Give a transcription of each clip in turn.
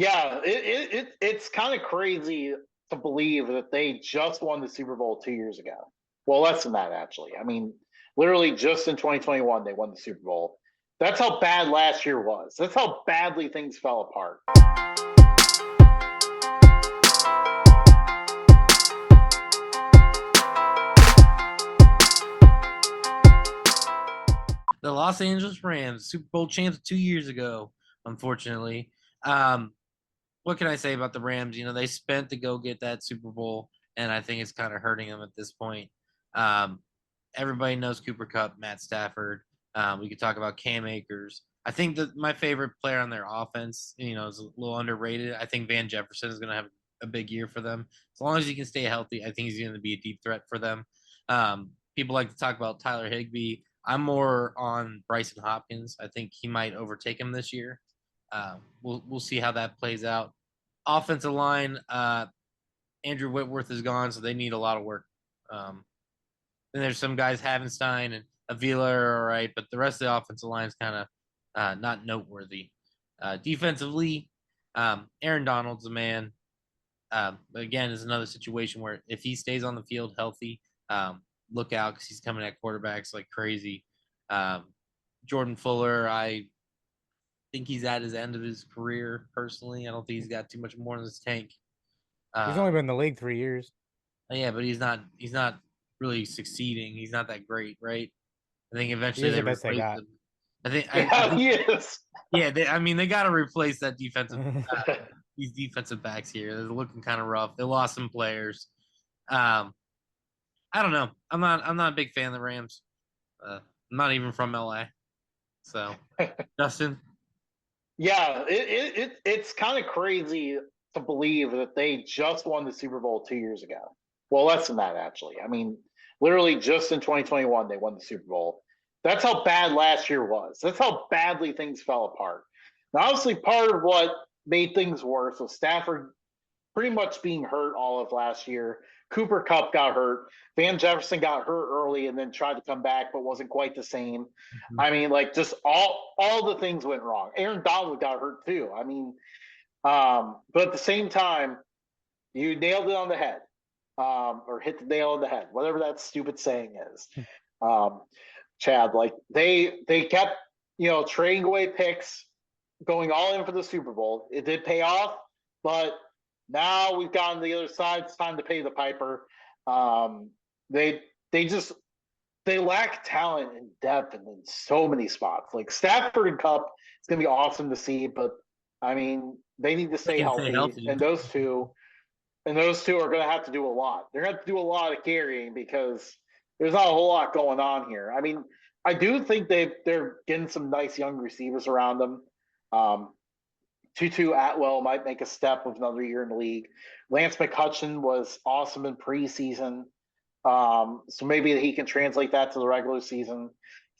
Yeah, it's kind of crazy to believe that they just won the Super Bowl 2 years ago. Well, less than that, actually. I mean, literally just in 2021, they won the Super Bowl. That's how bad last year was. That's how badly things fell apart. The Los Angeles Rams, Super Bowl champs 2 years ago, unfortunately. Um, what can I say about the Rams? They spent to go get that Super Bowl, and I think it's kind of hurting them at this point. Um, Everybody knows Cooper Kupp, Matt Stafford. We could talk about Cam Akers. I think that my favorite player on their offense, is a little underrated. I think Van Jefferson is going to have a big year for them. As long as he can stay healthy, I think he's going to be a deep threat for them. People like to talk about Tyler Higbee. I'm more on Bryson Hopkins. I think he might overtake him this year. We'll see how that plays out. Offensive line, Andrew Whitworth is gone, so they need a lot of work. Then there's some guys, Havenstein and Avila are all right, but the rest of the offensive line is kind of not noteworthy. Defensively, Aaron Donald's a man. But again, is another situation where if he stays on the field healthy, look out because he's coming at quarterbacks like crazy. Jordan Fuller, I think he's at his end of his career personally. I don't think he's got too much more in his tank. He's only been in the league 3 years. Yeah, but he's not really succeeding. He's not that great, right? I think He eventually is they the best they replace got. him. I Yeah, think he is. yeah, they got to replace that defensive these defensive backs here. They're looking kind of rough. They lost some players. Um, I don't know. I'm not a big fan of the Rams. I'm not even from LA. So, Justin, Yeah, it's kind of crazy to believe that they just won the Super Bowl 2 years ago. Well, less than that, actually. I mean, literally just in 2021, they won the Super Bowl. That's how bad last year was. That's how badly things fell apart. Now, obviously, part of what made things worse was Stafford pretty much being hurt all of last year. Cooper Kupp got hurt. Van Jefferson got hurt early and then tried to come back, but wasn't quite the same. I mean, like just all the things went wrong. Aaron Donald got hurt too. I mean, but at the same time, you nailed it on the head, or hit the nail on the head, whatever that stupid saying is. Um, Chad, like they kept trading away picks, going all in for the Super Bowl. It did pay off, but now we've gotten to the other side. It's time to pay the piper. Um, they they just they lack talent and depth in so many spots. Like Stafford and Kupp, it's gonna be awesome to see, but I mean they need to they stay can stay healthy, healthy. and those two are gonna have to do a lot. They're gonna have to do a lot of carrying because there's not a whole lot going on here. I mean, I do think they're getting some nice young receivers around them. Um, Tutu Atwell might make a step with another year in the league. Lance McCutcheon was awesome in preseason. So maybe he can translate that to the regular season.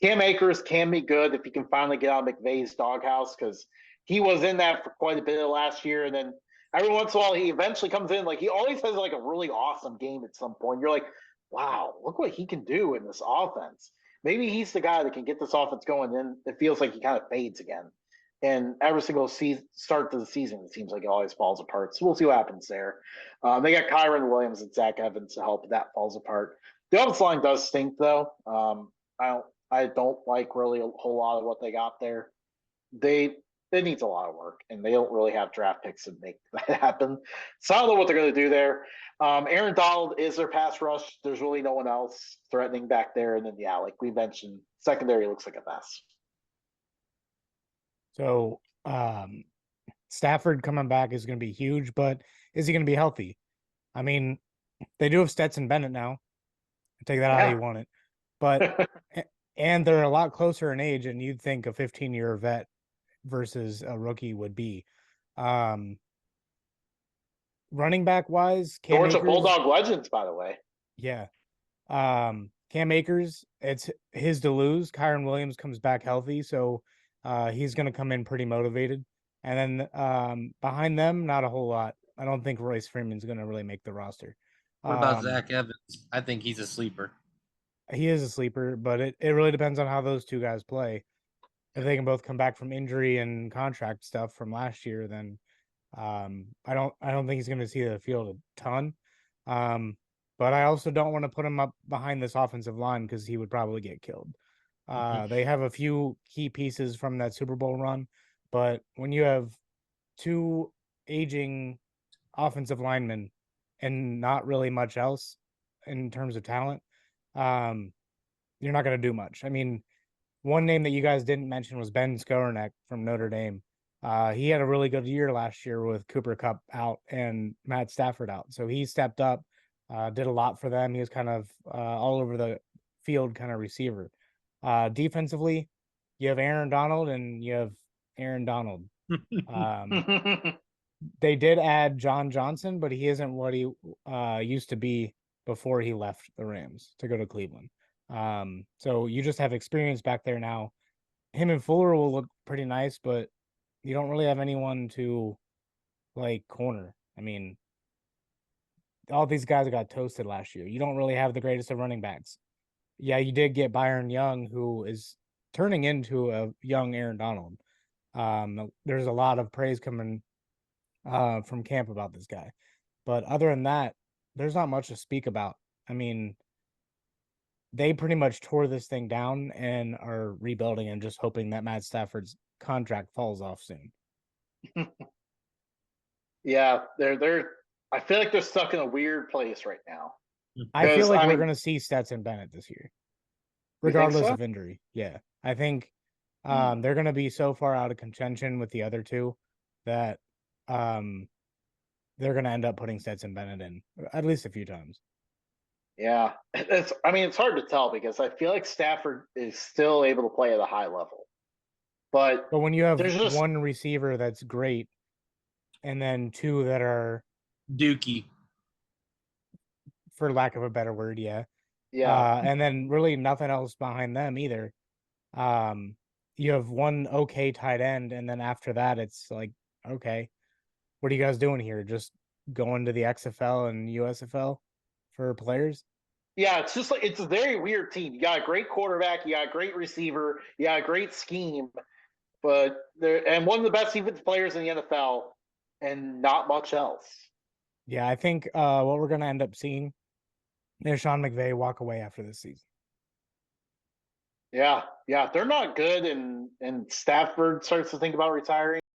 Cam Akers can be good if he can finally get out of McVay's doghouse because he was in that for quite a bit of last year. And then every once in a while, he eventually comes in. Like he always has like a really awesome game at some point. You're like, wow, look what he can do in this offense. Maybe he's the guy that can get this offense going. Then it feels like he kind of fades again. And every single start to the season, it seems like it always falls apart. So we'll see what happens there. They got Kyron Williams and Zach Evans to help. That falls apart. The offensive line does stink, though. I don't like really a whole lot of what they got there. They it needs a lot of work, and they don't really have draft picks to make that happen. So I don't know what they're going to do there. Aaron Donald is their pass rush. There's really no one else threatening back there, and then yeah, like we mentioned, secondary looks like a mess. So Stafford coming back is going to be huge, but is he going to be healthy? I mean, they do have Stetson Bennett now. Take that how you Yeah. want it, but and they're a lot closer in age, and you'd think a 15-year vet versus a rookie would be. Um, Running back wise, Cam Georgia Akers, Bulldog legends, by the way. yeah. Cam Akers, it's his to lose. Kyron Williams comes back healthy, so he's going to come in pretty motivated. And then behind them, not a whole lot. I don't think Royce Freeman's going to really make the roster. What about Um, Zach Evans? I think he's a sleeper. he is a sleeper, but it really depends on how those two guys play. If they can both come back from injury and contract stuff from last year, then I don't think he's going to see the field a ton. But I also don't want to put him up behind this offensive line because he would probably get killed. They have a few key pieces from that Super Bowl run, but when you have two aging offensive linemen and not really much else in terms of talent, you're not going to do much. I mean, one name that you guys didn't mention was Ben Skoranek from Notre Dame. He had a really good year last year with Cooper Kupp out and Matt Stafford out. So he stepped up, did a lot for them. He was kind of all over the field kind of receiver. Defensively, you have Aaron Donald and you have Aaron Donald. They did add John Johnson, but he isn't what he used to be before he left the Rams to go to Cleveland. So you just have experience back there now. Him and Fuller will look pretty nice, but you don't really have anyone to like corner. I mean, all these guys got toasted last year. You don't really have the greatest of running backs. Yeah, you did get Byron Young, who is turning into a young Aaron Donald. There's a lot of praise coming from camp about this guy. But other than that, there's not much to speak about. I mean, they pretty much tore this thing down and are rebuilding and just hoping that Matt Stafford's contract falls off soon. Yeah, they're. I feel like they're stuck in a weird place right now. I feel like I we're mean- going to see Stetson Bennett this year, You think regardless so? of injury. Yeah, I think they're going to be so far out of contention with the other two that they're going to end up putting Stetson Bennett in at least a few times. Yeah, it's. I mean, it's hard to tell because I feel like Stafford is still able to play at a high level, but But when you have there's just one receiver that's great and then two that are, Dookie. for lack of a better word, yeah. yeah, And then really nothing else behind them either. You have one okay tight end, and then after that, it's like, okay, what are you guys doing here? Just going to the XFL and USFL for players? yeah. It's just like it's a very weird team. You got a great quarterback, you got a great receiver, you got a great scheme, but they're and one of the best defensive players in the NFL, and not much else. Yeah, I think what we're gonna end up seeing is Sean McVay walk away after this season. Yeah, yeah. If they're not good, and Stafford starts to think about retiring.